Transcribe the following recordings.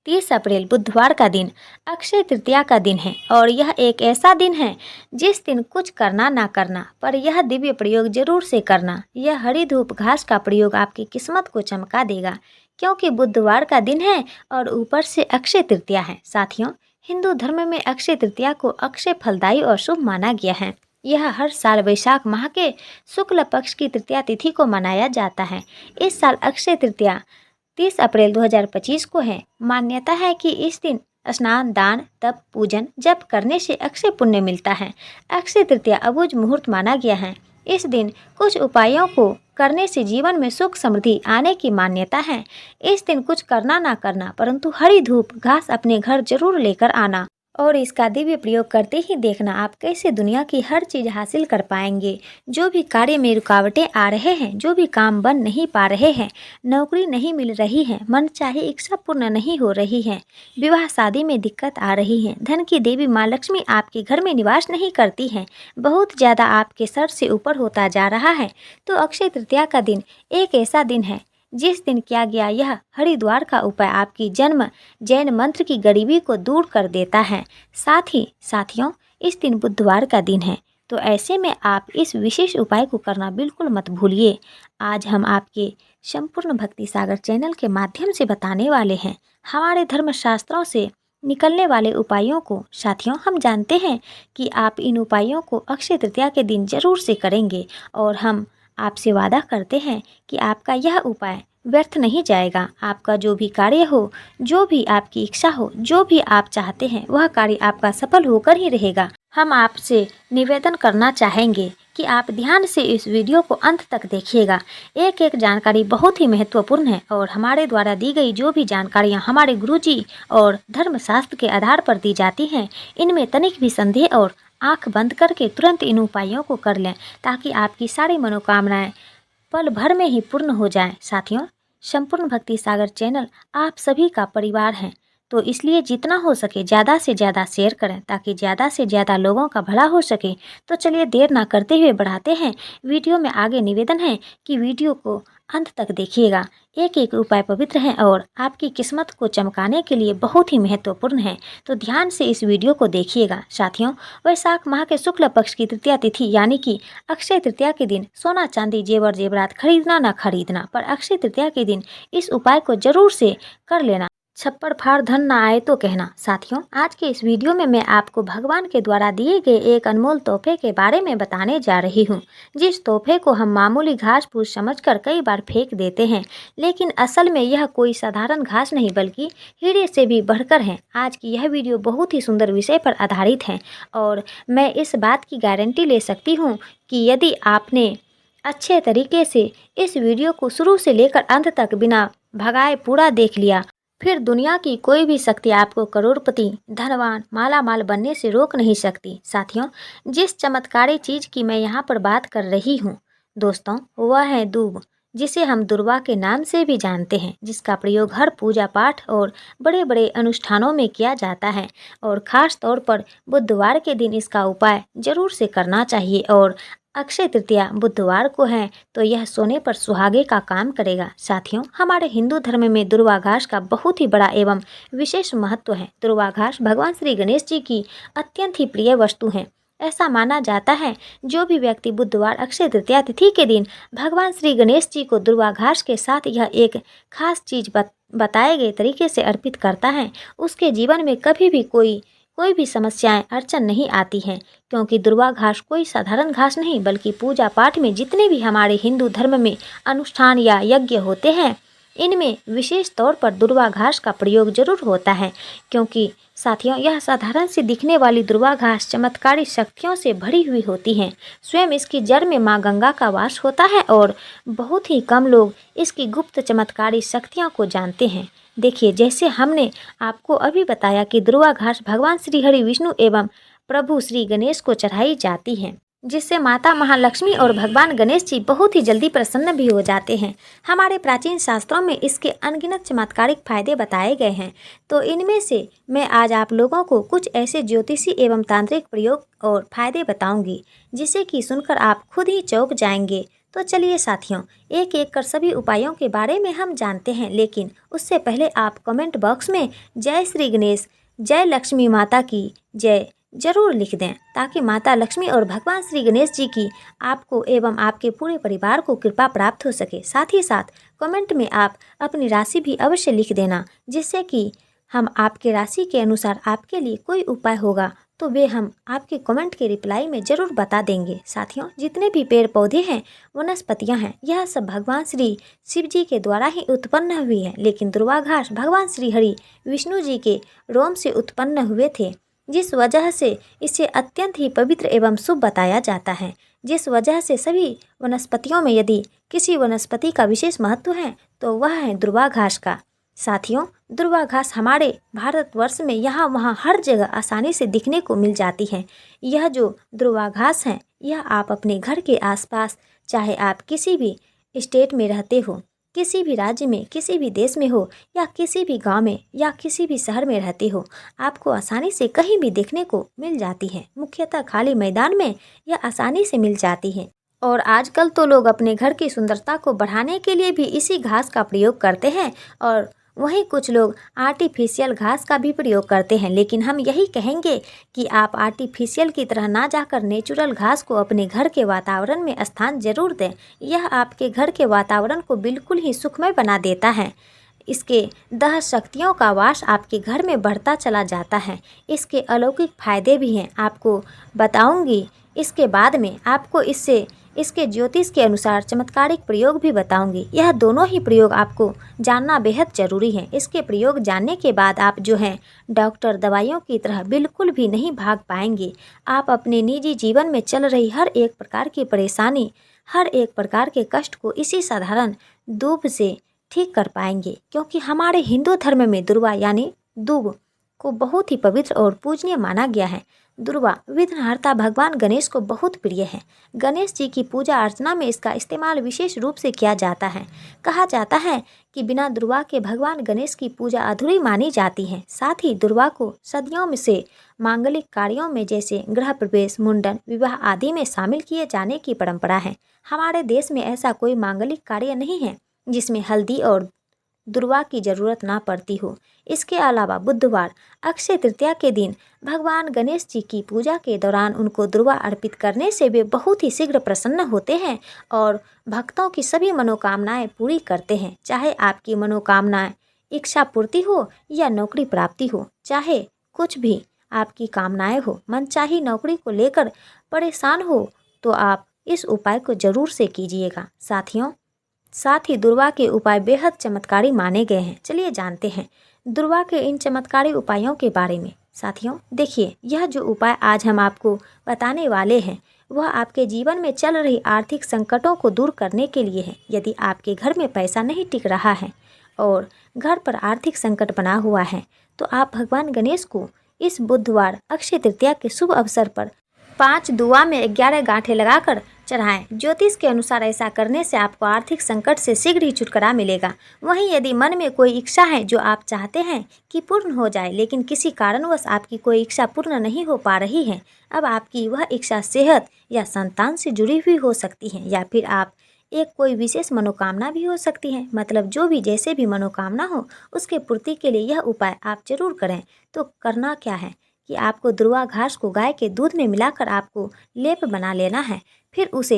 30 अप्रैल बुधवार का दिन अक्षय तृतीया का दिन है और यह एक ऐसा दिन है जिस दिन कुछ करना ना करना पर यह दिव्य प्रयोग जरूर से करना। यह हरी धूप घास का प्रयोग आपकी किस्मत को चमका देगा क्योंकि बुधवार का दिन है और ऊपर से अक्षय तृतीया है। साथियों, हिंदू धर्म में अक्षय तृतीया को अक्षय फलदायी और शुभ माना गया है। यह हर साल वैशाख माह के शुक्ल पक्ष की तृतीया तिथि को मनाया जाता है। इस साल अक्षय तृतीया 30 अप्रैल 2025 को है। मान्यता है कि इस दिन स्नान, दान, तप, पूजन, जप करने से अक्षय पुण्य मिलता है। अक्षय तृतीया अबुझ मुहूर्त माना गया है। इस दिन कुछ उपायों को करने से जीवन में सुख समृद्धि आने की मान्यता है। इस दिन कुछ करना ना करना परंतु हरी धूप घास अपने घर जरूर लेकर आना और इसका दिव्य प्रयोग करते ही देखना आप कैसे दुनिया की हर चीज हासिल कर पाएंगे। जो भी कार्य में रुकावटें आ रहे हैं, जो भी काम बन नहीं पा रहे हैं, नौकरी नहीं मिल रही है, मन चाहे इच्छा पूर्ण नहीं हो रही है, विवाह शादी में दिक्कत आ रही है, धन की देवी माँ लक्ष्मी आपके घर में निवास नहीं करती हैं, बहुत ज़्यादा आपके सर से ऊपर होता जा रहा है, तो अक्षय तृतीया का दिन एक ऐसा दिन है जिस दिन किया गया यह हरिद्वार का उपाय आपकी जन्म जैन मंत्र की गरीबी को दूर कर देता है। साथ ही साथियों, इस दिन बुधवार का दिन है, तो ऐसे में आप इस विशेष उपाय को करना बिल्कुल मत भूलिए। आज हम आपके संपूर्ण भक्ति सागर चैनल के माध्यम से बताने वाले हैं हमारे धर्मशास्त्रों से निकलने वाले उपायों को। साथियों, हम जानते हैं कि आप इन उपायों को अक्षय तृतीया के दिन जरूर से करेंगे और हम आपसे वादा करते हैं कि आपका यह उपाय व्यर्थ नहीं जाएगा। आपका जो भी कार्य हो, जो भी आपकी इच्छा हो, जो भी आप चाहते हैं, वह कार्य आपका सफल होकर ही रहेगा। हम आपसे निवेदन करना चाहेंगे कि आप ध्यान से इस वीडियो को अंत तक देखिएगा। एक एक जानकारी बहुत ही महत्वपूर्ण है और हमारे द्वारा दी गई जो भी जानकारियाँ हमारे गुरुजी और धर्मशास्त्र के आधार पर दी जाती हैं, इनमें तनिक भी संदेह और आंख बंद करके तुरंत इन उपायों को कर लें ताकि आपकी सारी मनोकामनाएं पल भर में ही पूर्ण हो जाएं। साथियों, संपूर्ण भक्ति सागर चैनल आप सभी का परिवार है, तो इसलिए जितना हो सके ज़्यादा से ज़्यादा शेयर करें ताकि ज़्यादा से ज़्यादा लोगों का भला हो सके। तो चलिए देर ना करते हुए बढ़ाते हैं वीडियो में आगे। निवेदन है कि वीडियो को अंत तक देखिएगा। एक एक उपाय पवित्र है और आपकी किस्मत को चमकाने के लिए बहुत ही महत्वपूर्ण है, तो ध्यान से इस वीडियो को देखिएगा। साथियों, वैशाख माह के शुक्ल पक्ष की तृतीया तिथि यानी कि अक्षय तृतीया के दिन सोना चांदी जेवर जेवरात खरीदना ना खरीदना, पर अक्षय तृतीया के दिन इस उपाय को जरूर से कर लेना। छप्पर फाड़ धन ना आए तो कहना। साथियों, आज के इस वीडियो में मैं आपको भगवान के द्वारा दिए गए एक अनमोल तोहफे के बारे में बताने जा रही हूँ, जिस तोहफे को हम मामूली घास फूस समझकर कई बार फेंक देते हैं, लेकिन असल में यह कोई साधारण घास नहीं बल्कि हीरे से भी बढ़कर है। आज की यह वीडियो बहुत ही सुंदर विषय पर आधारित है और मैं इस बात की गारंटी ले सकती हूँ कि यदि आपने अच्छे तरीके से इस वीडियो को शुरू से लेकर अंत तक बिना भगाए पूरा देख लिया, फिर दुनिया की कोई भी शक्ति आपको करोड़पति, धनवान, माला माल बनने से रोक नहीं सकती। साथियों, जिस चमत्कारी चीज की मैं यहाँ पर बात कर रही हूँ दोस्तों, वह है दूब, जिसे हम दुर्वा के नाम से भी जानते हैं, जिसका प्रयोग हर पूजा पाठ और बड़े बड़े अनुष्ठानों में किया जाता है और ख़ास तौर पर बुधवार के दिन इसका उपाय जरूर से करना चाहिए। और अक्षय तृतीया बुधवार को है तो यह सोने पर सुहागे का काम करेगा। साथियों, हमारे हिंदू धर्म में दुर्वा घास का बहुत ही बड़ा एवं विशेष महत्व है। दुर्वा घास भगवान श्री गणेश जी की अत्यंत ही प्रिय वस्तु है। ऐसा माना जाता है जो भी व्यक्ति बुधवार अक्षय तृतीया तिथि के दिन भगवान श्री गणेश जी को दुर्वा घास के साथ यह एक खास चीज बताए गए तरीके से अर्पित करता है, उसके जीवन में कभी भी कोई भी समस्याएं अड़चन नहीं आती हैं, क्योंकि दुर्वा घास कोई साधारण घास नहीं बल्कि पूजा पाठ में जितने भी हमारे हिंदू धर्म में अनुष्ठान या यज्ञ होते हैं, इनमें विशेष तौर पर दुर्वा घास का प्रयोग जरूर होता है। क्योंकि साथियों, यह साधारण सी दिखने वाली दुर्वा घास चमत्कारी शक्तियों से भरी हुई होती है। स्वयं इसकी जड़ में माँ गंगा का वास होता है और बहुत ही कम लोग इसकी गुप्त चमत्कारी शक्तियों को जानते हैं। देखिए, जैसे हमने आपको अभी बताया कि दुर्वा घास भगवान श्री हरि विष्णु एवं प्रभु श्री गणेश को चढ़ाई जाती है, जिससे माता महालक्ष्मी और भगवान गणेश जी बहुत ही जल्दी प्रसन्न भी हो जाते हैं। हमारे प्राचीन शास्त्रों में इसके अनगिनत चमत्कारिक फायदे बताए गए हैं, तो इनमें से मैं आज आप लोगों को कुछ ऐसे ज्योतिषी एवं तांत्रिक प्रयोग और फायदे बताऊंगी जिसे कि सुनकर आप खुद ही चौंक जाएंगे। तो चलिए साथियों, एक एक कर सभी उपायों के बारे में हम जानते हैं, लेकिन उससे पहले आप कमेंट बॉक्स में जय श्री गणेश, जय लक्ष्मी माता की जय जरूर लिख दें, ताकि माता लक्ष्मी और भगवान श्री गणेश जी की आपको एवं आपके पूरे परिवार को कृपा प्राप्त हो सके। साथ ही साथ कमेंट में आप अपनी राशि भी अवश्य लिख देना, जिससे कि हम आपके राशि के अनुसार आपके लिए कोई उपाय होगा तो वे हम आपके कमेंट के रिप्लाई में ज़रूर बता देंगे। साथियों, जितने भी पेड़ पौधे हैं, वनस्पतियां हैं, यह सब भगवान श्री शिव जी के द्वारा ही उत्पन्न हुई है, लेकिन दुर्वा घास भगवान श्री हरि विष्णु जी के रोम से उत्पन्न हुए थे, जिस वजह से इसे अत्यंत ही पवित्र एवं शुभ बताया जाता है। जिस वजह से सभी वनस्पतियों में यदि किसी वनस्पति का विशेष महत्व है तो वह है दुर्वा घास का। साथियों, दुर्वा घास हमारे भारतवर्ष में यहाँ वहाँ हर जगह आसानी से दिखने को मिल जाती है। यह जो दुर्वा घास है, यह आप अपने घर के आसपास, चाहे आप किसी भी स्टेट में रहते हो, किसी भी राज्य में, किसी भी देश में हो, या किसी भी गांव में या किसी भी शहर में रहते हो, आपको आसानी से कहीं भी देखने को मिल जाती है। मुख्यतः खाली मैदान में यह आसानी से मिल जाती है। और आजकल तो लोग अपने घर की सुंदरता को बढ़ाने के लिए भी इसी घास का प्रयोग करते हैं, और वहीं कुछ लोग आर्टिफिशियल घास का भी प्रयोग करते हैं। लेकिन हम यही कहेंगे कि आप आर्टिफिशियल की तरह ना जाकर नेचुरल घास को अपने घर के वातावरण में स्थान जरूर दें। यह आपके घर के वातावरण को बिल्कुल ही सुखमय बना देता है। इसके दह शक्तियों का वास आपके घर में बढ़ता चला जाता है। इसके अलौकिक फायदे भी हैं, आपको बताऊंगी इसके बाद में। आपको इसके ज्योतिष के अनुसार चमत्कारिक प्रयोग भी बताऊंगी। यह दोनों ही प्रयोग आपको जानना बेहद ज़रूरी है। इसके प्रयोग जानने के बाद आप जो हैं डॉक्टर दवाइयों की तरह बिल्कुल भी नहीं भाग पाएंगे। आप अपने निजी जीवन में चल रही हर एक प्रकार की परेशानी, हर एक प्रकार के कष्ट को इसी साधारण दूब से ठीक कर पाएंगे, क्योंकि हमारे हिंदू धर्म में दुर्वा यानी दूब को बहुत ही पवित्र और पूजनीय माना गया है। दुर्वा विघ्नहर्ता भगवान गणेश को बहुत प्रिय है। गणेश जी की पूजा अर्चना में इसका इस्तेमाल विशेष रूप से किया जाता है। कहा जाता है कि बिना दुर्वा के भगवान गणेश की पूजा अधूरी मानी जाती है। साथ ही दुर्वा को सदियों में से मांगलिक कार्यों में जैसे गृह प्रवेश, मुंडन, विवाह आदि में शामिल किए जाने की परंपरा है। हमारे देश में ऐसा कोई मांगलिक कार्य नहीं है जिसमें हल्दी और दुर्वा की जरूरत ना पड़ती हो। इसके अलावा बुधवार अक्षय तृतीया के दिन भगवान गणेश जी की पूजा के दौरान उनको दुर्वा अर्पित करने से वे बहुत ही शीघ्र प्रसन्न होते हैं और भक्तों की सभी मनोकामनाएं पूरी करते हैं। चाहे आपकी मनोकामनाएं इच्छा पूर्ति हो या नौकरी प्राप्ति हो, चाहे कुछ भी आपकी कामनाएं हो, मनचाही नौकरी को लेकर परेशान हो, तो आप इस उपाय को जरूर से कीजिएगा। साथ ही दुर्वा के उपाय बेहद चमत्कारी माने गए हैं। चलिए जानते हैं दुर्वा के इन चमत्कारी उपायों के बारे में। साथियों, देखिए, यह जो उपाय आज हम आपको बताने वाले हैं वह आपके जीवन में चल रही आर्थिक संकटों को दूर करने के लिए है। यदि आपके घर में पैसा नहीं टिक रहा है और घर पर आर्थिक संकट बना हुआ है, तो आप भगवान गणेश को इस बुधवार अक्षय तृतीया के शुभ अवसर पर 5 दुआ में 11 गांठें लगाकर चढ़ाएं। ज्योतिष के अनुसार ऐसा करने से आपको आर्थिक संकट से शीघ्र ही छुटकारा मिलेगा। वहीं यदि मन में कोई इच्छा है जो आप चाहते हैं कि पूर्ण हो जाए, लेकिन किसी कारणवश आपकी कोई इच्छा पूर्ण नहीं हो पा रही है, अब आपकी वह इच्छा सेहत या संतान से जुड़ी हुई हो सकती है, या फिर आप एक कोई विशेष मनोकामना भी हो सकती है। मतलब जो भी जैसे भी मनोकामना हो, उसके पूर्ति के लिए यह उपाय आप जरूर करें। तो करना क्या है कि आपको दुर्वा घास को गाय के दूध में मिलाकर आपको लेप बना लेना है। फिर उसे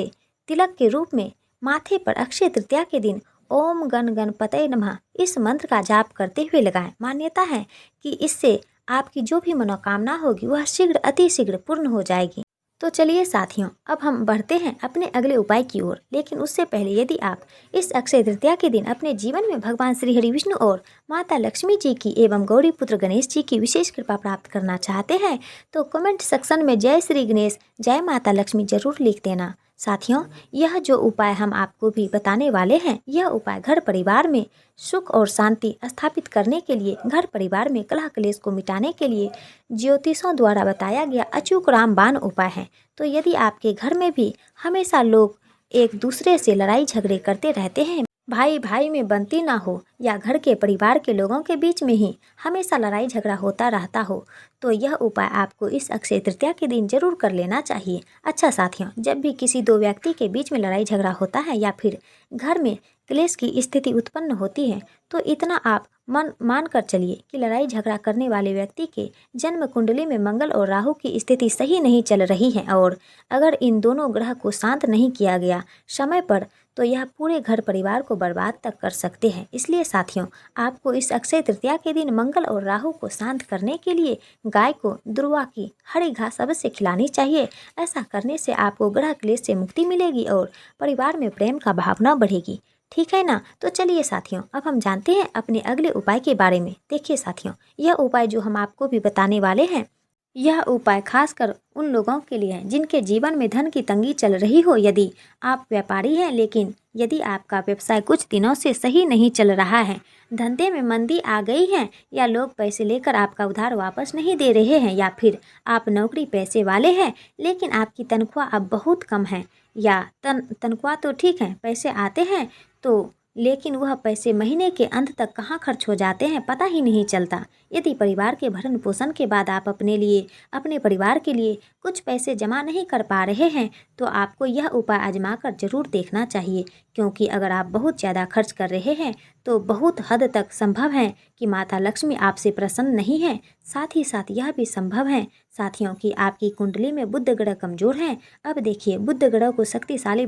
तिलक के रूप में माथे पर अक्षय तृतीया के दिन ओम गण गणपतये नमः इस मंत्र का जाप करते हुए लगाएं। मान्यता है कि इससे आपकी जो भी मनोकामना होगी वह शीघ्र अति शीघ्र पूर्ण हो जाएगी। तो चलिए साथियों, अब हम बढ़ते हैं अपने अगले उपाय की ओर। लेकिन उससे पहले यदि आप इस अक्षय तृतीया के दिन अपने जीवन में भगवान श्री हरि विष्णु और माता लक्ष्मी जी की एवं गौरी पुत्र गणेश जी की विशेष कृपा प्राप्त करना चाहते हैं, तो कमेंट सेक्शन में जय श्री गणेश, जय माता लक्ष्मी जरूर लिख देना। साथियों, यह जो उपाय हम आपको भी बताने वाले हैं, यह उपाय घर परिवार में सुख और शांति स्थापित करने के लिए, घर परिवार में कलह क्लेश को मिटाने के लिए ज्योतिषों द्वारा बताया गया अचूक रामबाण उपाय है। तो यदि आपके घर में भी हमेशा लोग एक दूसरे से लड़ाई झगड़े करते रहते हैं, भाई भाई में बनती ना हो या घर के परिवार के लोगों के बीच में ही हमेशा लड़ाई झगड़ा होता रहता हो, तो यह उपाय आपको इस अक्षय तृतीया के दिन जरूर कर लेना चाहिए। अच्छा साथियों, जब भी किसी दो व्यक्ति के बीच में लड़ाई झगड़ा होता है या फिर घर में क्लेश की स्थिति उत्पन्न होती है, तो इतना आप मान कर चलिए कि लड़ाई झगड़ा करने वाले व्यक्ति के जन्म कुंडली में मंगल और राहु की स्थिति सही नहीं चल रही है, और अगर इन दोनों ग्रह को शांत नहीं किया गया समय पर, तो यह पूरे घर परिवार को बर्बाद तक कर सकते हैं। इसलिए साथियों, आपको इस अक्षय तृतीया के दिन मंगल और राहु को शांत करने के लिए गाय को दुर्वा की हरी घास अवश्य खिलानी चाहिए। ऐसा करने से आपको ग्रह क्लेश से मुक्ति मिलेगी और परिवार में प्रेम का भावना बढ़ेगी। ठीक है ना। तो चलिए साथियों, अब हम जानते हैं अपने अगले उपाय के बारे में। देखिए साथियों, यह उपाय जो हम आपको भी बताने वाले हैं, यह उपाय खासकर उन लोगों के लिए है जिनके जीवन में धन की तंगी चल रही हो। यदि आप व्यापारी हैं, लेकिन यदि आपका व्यवसाय कुछ दिनों से सही नहीं चल रहा है, धंधे में मंदी आ गई है, या लोग पैसे लेकर आपका उधार वापस नहीं दे रहे हैं, या फिर आप नौकरी पैसे वाले हैं लेकिन आपकी तनख्वाह अब बहुत कम है, या तनख्वाह तो ठीक है, पैसे आते हैं तो लेकिन वह पैसे महीने के अंत तक कहाँ खर्च हो जाते हैं पता ही नहीं चलता। यदि परिवार के भरण पोषण के बाद आप अपने लिए, अपने परिवार के लिए कुछ पैसे जमा नहीं कर पा रहे हैं, तो आपको यह उपाय आजमा कर जरूर देखना चाहिए। क्योंकि अगर आप बहुत ज़्यादा खर्च कर रहे हैं तो बहुत हद तक संभव है कि माता लक्ष्मी आपसे प्रसन्न नहीं है। साथ ही साथ यह भी संभव है साथियों कि आपकी कुंडली में बुध ग्रह कमज़ोर हैं। अब देखिए, बुध ग्रह को शक्तिशाली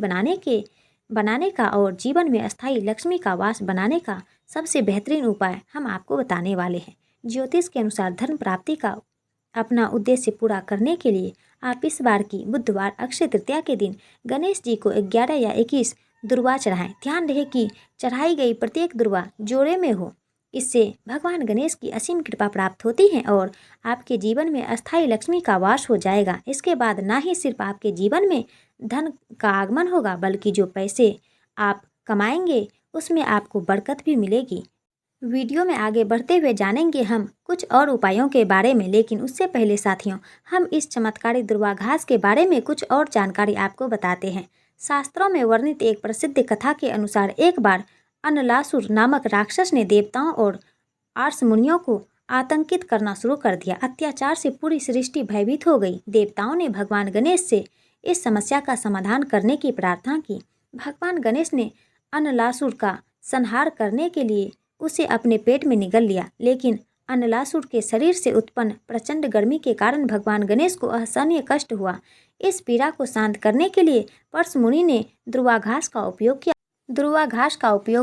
बनाने का और जीवन में अस्थायी लक्ष्मी का वास बनाने का सबसे बेहतरीन उपाय हम आपको बताने वाले हैं। ज्योतिष के अनुसार धन प्राप्ति का अपना उद्देश्य पूरा करने के लिए आप इस बार की बुधवार अक्षय तृतीया के दिन गणेश जी को 11 या 21 दुर्वा चढ़ाएं। ध्यान रहे कि चढ़ाई गई प्रत्येक दुर्वा जोड़े में हो। इससे भगवान गणेश की असीम कृपा प्राप्त होती है और आपके जीवन में अस्थायी लक्ष्मी का वास हो जाएगा। इसके बाद ना ही सिर्फ आपके जीवन में धन का आगमन होगा, बल्कि जो पैसे आप कमाएंगे उसमें आपको बरकत भी मिलेगी। वीडियो में आगे बढ़ते हुए जानेंगे हम कुछ और उपायों के बारे में, लेकिन उससे पहले साथियों, हम इस चमत्कारी दुर्वा घास के बारे में कुछ और जानकारी आपको बताते हैं। शास्त्रों में वर्णित एक प्रसिद्ध कथा के अनुसार एक बार अनलासुर नामक राक्षस ने देवताओं और आर्ष मुनियों को आतंकित करना शुरू कर दिया। अत्याचार से पूरी सृष्टि भयभीत हो गई। देवताओं ने भगवान गणेश से इस समस्या का समाधान करने की प्रार्थना की। भगवान गणेश ने अनलासुर का संहार करने के लिए उसे अपने पेट में निगल लिया, लेकिन अनलासुर के शरीर से उत्पन्न प्रचंड गर्मी के कारण भगवान गणेश को असहनीय कष्ट हुआ। इस पीड़ा को शांत करने के लिए पर्स मुनि ने दुर्वा घास का उपयोग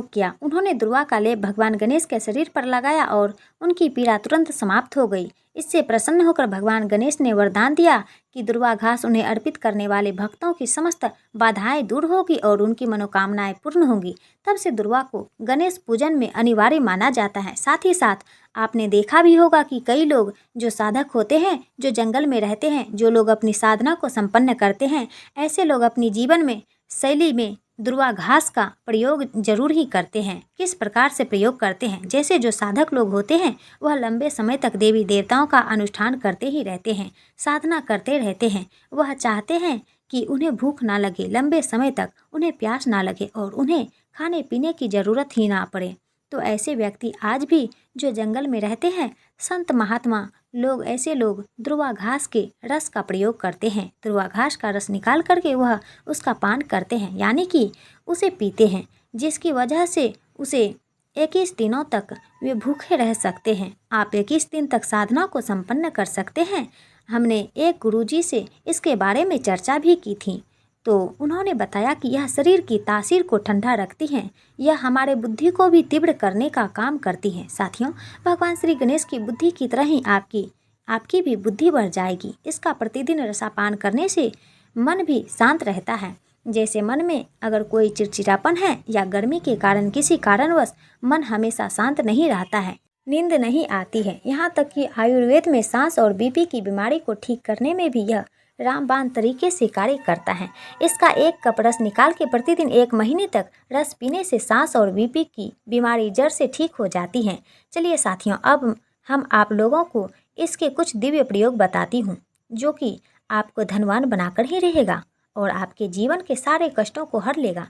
किया। उन्होंने दुर्वा का लेप भगवान गणेश के शरीर पर लगाया और उनकी पीड़ा तुरंत समाप्त हो गई। इससे प्रसन्न होकर भगवान गणेश ने वरदान दिया कि दुर्वा घास उन्हें अर्पित करने वाले भक्तों की समस्त बाधाएं दूर होगी और उनकी मनोकामनाएं पूर्ण होंगी। तब से दुर्वा को गणेश पूजन में अनिवार्य माना जाता है। साथ ही साथ आपने देखा भी होगा कि कई लोग जो साधक होते हैं, जो जंगल में रहते हैं, जो लोग अपनी साधना को संपन्न करते हैं, ऐसे लोग अपनी जीवन में शैली में दुर्वा घास का प्रयोग जरूर ही करते हैं। किस प्रकार से प्रयोग करते हैं? जैसे जो साधक लोग होते हैं वह लंबे समय तक देवी देवताओं का अनुष्ठान करते ही रहते हैं, साधना करते रहते हैं। वह चाहते हैं कि उन्हें भूख ना लगे, लंबे समय तक उन्हें प्यास ना लगे और उन्हें खाने पीने की ज़रूरत ही ना पड़े। तो ऐसे व्यक्ति आज भी जो जंगल में रहते हैं, संत महात्मा लोग, ऐसे लोग दुर्वा घास के रस का प्रयोग करते हैं। दुर्वा घास का रस निकाल करके वह उसका पान करते हैं, यानी कि उसे पीते हैं, जिसकी वजह से उसे 21 दिनों तक वे भूखे रह सकते हैं। आप 21 दिन तक साधना को संपन्न कर सकते हैं। हमने एक गुरुजी से इसके बारे में चर्चा भी की थी, तो उन्होंने बताया कि यह शरीर की तासीर को ठंडा रखती हैं, यह हमारे बुद्धि को भी तीव्र करने का काम करती हैं। साथियों, भगवान श्री गणेश की बुद्धि की तरह ही आपकी भी बुद्धि बढ़ जाएगी। इसका प्रतिदिन रसापान करने से मन भी शांत रहता है। जैसे मन में अगर कोई चिड़चिड़ापन है या गर्मी के कारण किसी कारणवश मन हमेशा शांत नहीं रहता है, नींद नहीं आती है, यहाँ तक कि आयुर्वेद में सांस और बीपी की बीमारी को ठीक करने में भी यह रामबाण तरीके से कार्य करता है। इसका एक कप रस निकाल के प्रतिदिन 1 महीने तक रस पीने से सांस और बीपी की बीमारी जड़ से ठीक हो जाती है। चलिए साथियों, अब हम आप लोगों को इसके कुछ दिव्य प्रयोग बताती हूँ, जो कि आपको धनवान बनाकर ही रहेगा और आपके जीवन के सारे कष्टों को हर लेगा।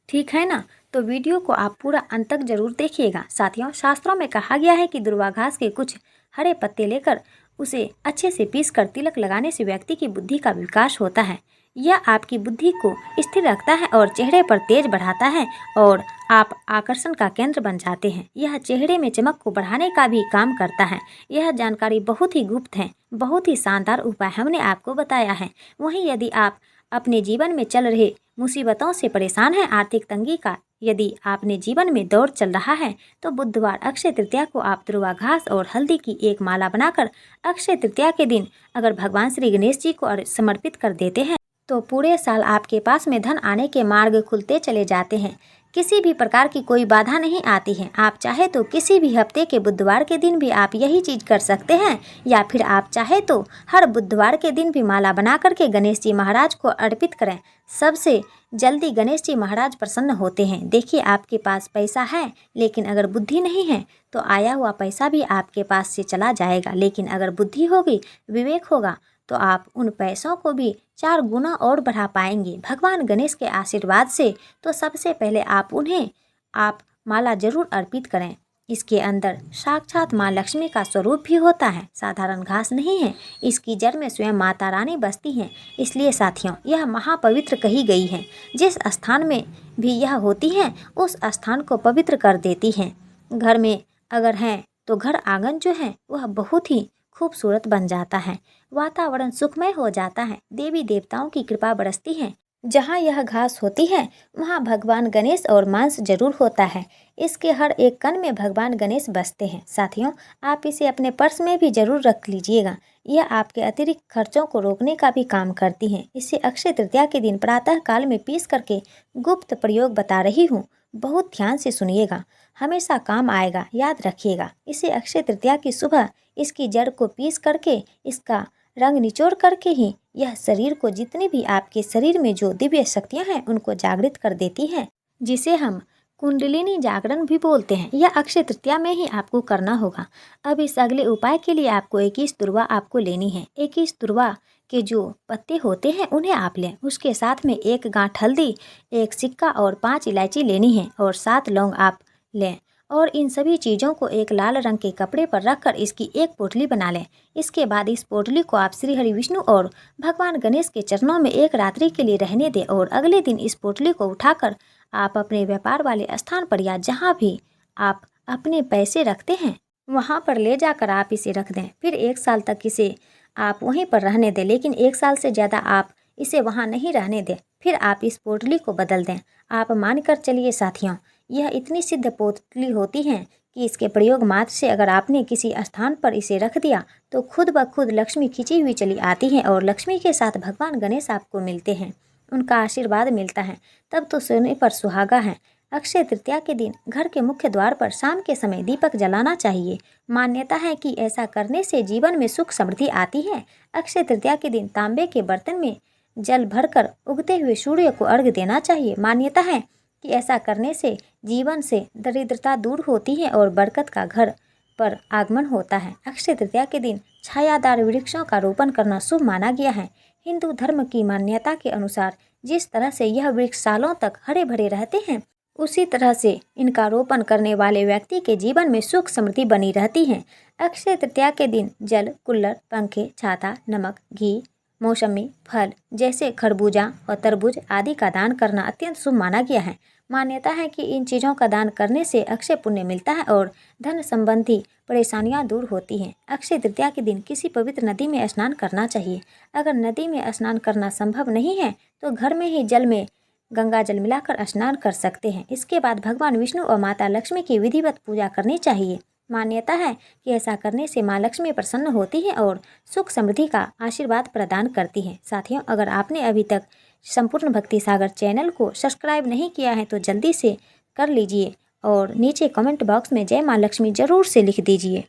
ठीक है ना। तो वीडियो को आप पूरा अंत तक जरूर देखिएगा। साथियों, शास्त्रों में कहा गया है कि दुर्वा घास के कुछ हरे पत्ते लेकर उसे अच्छे से पीसकर तिलक लगाने से व्यक्ति की बुद्धि का विकास होता है। यह आपकी बुद्धि को स्थिर रखता है और चेहरे पर तेज बढ़ाता है और आप आकर्षण का केंद्र बन जाते हैं। यह चेहरे में चमक को बढ़ाने का भी काम करता है। यह जानकारी बहुत ही गुप्त है, बहुत ही शानदार उपाय हमने आपको बताया है। वहीं यदि आप अपने जीवन में चल रहे मुसीबतों से परेशान हैं, आर्थिक तंगी का यदि आपने जीवन में दौर चल रहा है, तो बुधवार अक्षय तृतीया को आप दुर्वा घास और हल्दी की एक माला बनाकर अक्षय तृतीया के दिन अगर भगवान श्री गणेश जी को समर्पित कर देते हैं तो पूरे साल आपके पास में धन आने के मार्ग खुलते चले जाते हैं। किसी भी प्रकार की कोई बाधा नहीं आती है। आप चाहे तो किसी भी हफ्ते के बुधवार के दिन भी आप यही चीज़ कर सकते हैं, या फिर आप चाहे तो हर बुधवार के दिन भी माला बना करके गणेश जी महाराज को अर्पित करें। सबसे जल्दी गणेश जी महाराज प्रसन्न होते हैं। देखिए, आपके पास पैसा है लेकिन अगर बुद्धि नहीं है तो आया हुआ पैसा भी आपके पास से चला जाएगा, लेकिन अगर बुद्धि होगी, विवेक होगा, तो आप उन पैसों को भी 4 गुना और बढ़ा पाएंगे भगवान गणेश के आशीर्वाद से। तो सबसे पहले आप माला जरूर अर्पित करें। इसके अंदर साक्षात माँ लक्ष्मी का स्वरूप भी होता है, साधारण घास नहीं है। इसकी जड़ में स्वयं माता रानी बसती हैं। इसलिए साथियों, यह महापवित्र कही गई है। जिस स्थान में भी यह होती है उस स्थान को पवित्र कर देती हैं। घर में अगर हैं तो घर आंगन जो है वह बहुत ही खूबसूरत बन जाता है, वातावरण सुखमय हो जाता है, देवी देवताओं की कृपा बरसती है। जहाँ यह घास होती है वहाँ भगवान गणेश और मांस जरूर होता है। इसके हर एक कण में भगवान गणेश बसते हैं। साथियों, आप इसे अपने पर्स में भी जरूर रख लीजिएगा। यह आपके अतिरिक्त खर्चों को रोकने का भी काम करती हैं। इसे अक्षय तृतीया के दिन प्रातः काल में पीस करके गुप्त प्रयोग बता रही हूँ, बहुत ध्यान से सुनिएगा, हमेशा काम आएगा, याद रखिएगा। इसे अक्षय तृतीया की सुबह इसकी जड़ को पीस करके इसका रंग निचोड़ करके ही यह शरीर को, जितनी भी आपके शरीर में जो दिव्य शक्तियां हैं उनको जागृत कर देती है, जिसे हम कुंडलिनी जागरण भी बोलते हैं। यह अक्षय तृतीया में ही आपको करना होगा। अब इस अगले उपाय के लिए आपको 21 दुर्वा आपको लेनी है। 21 दुर्वा के जो पत्ते होते हैं उन्हें आप लें। उसके साथ में 1 गांठ हल्दी, 1 सिक्का और 5 इलायची लेनी है और 7 लौंग आप लें। और इन सभी चीज़ों को एक लाल रंग के कपड़े पर रखकर इसकी एक पोटली बना लें। इसके बाद इस पोटली को आप श्री हरि विष्णु और भगवान गणेश के चरणों में एक रात्रि के लिए रहने दें और अगले दिन इस पोटली को उठाकर आप अपने व्यापार वाले स्थान पर या जहाँ भी आप अपने पैसे रखते हैं वहाँ पर ले जाकर आप इसे रख दें। फिर 1 साल तक इसे आप वहीं पर रहने दें, लेकिन 1 साल से ज़्यादा आप इसे वहाँ नहीं रहने दें। फिर आप इस पोटली को बदल दें। आप मानकर चलिए साथियों, यह इतनी सिद्ध पोटली होती है कि इसके प्रयोग मात्र से अगर आपने किसी स्थान पर इसे रख दिया तो खुद ब खुद लक्ष्मी खिंची हुई चली आती है और लक्ष्मी के साथ भगवान गणेश आपको मिलते हैं, उनका आशीर्वाद मिलता है। तब तो सोने पर सुहागा है। अक्षय तृतीया के दिन घर के मुख्य द्वार पर शाम के समय दीपक जलाना चाहिए। मान्यता है कि ऐसा करने से जीवन में सुख समृद्धि आती है। अक्षय तृतीया के दिन तांबे के बर्तन में जल भरकर उगते हुए सूर्य को अर्घ्य देना चाहिए। मान्यता है कि ऐसा करने से जीवन से दरिद्रता दूर होती है और बरकत का घर पर आगमन होता है। अक्षय तृतीया के दिन छायादार वृक्षों का रोपण करना शुभ माना गया है। हिंदू धर्म की मान्यता के अनुसार जिस तरह से यह वृक्ष सालों तक हरे भरे रहते हैं, उसी तरह से इनका रोपण करने वाले व्यक्ति के जीवन में सुख समृद्धि बनी रहती है। अक्षय तृतीया के दिन जल, कुल्लर, पंखे, छाता, नमक, घी, मौसमी फल जैसे खरबूजा और तरबूज आदि का दान करना अत्यंत शुभ माना गया है। मान्यता है कि इन चीज़ों का दान करने से अक्षय पुण्य मिलता है और धन संबंधी परेशानियां दूर होती हैं। अक्षय तृतीया के दिन किसी पवित्र नदी में स्नान करना चाहिए। अगर नदी में स्नान करना संभव नहीं है तो घर में ही जल में गंगा जल मिलाकर स्नान कर सकते हैं। इसके बाद भगवान विष्णु और माता लक्ष्मी की विधिवत पूजा करनी चाहिए। मान्यता है कि ऐसा करने से माँ लक्ष्मी प्रसन्न होती है और सुख समृद्धि का आशीर्वाद प्रदान करती है। साथियों, अगर आपने अभी तक संपूर्ण भक्ति सागर चैनल को सब्सक्राइब नहीं किया है तो जल्दी से कर लीजिए और नीचे कमेंट बॉक्स में जय माँ लक्ष्मी जरूर से लिख दीजिए।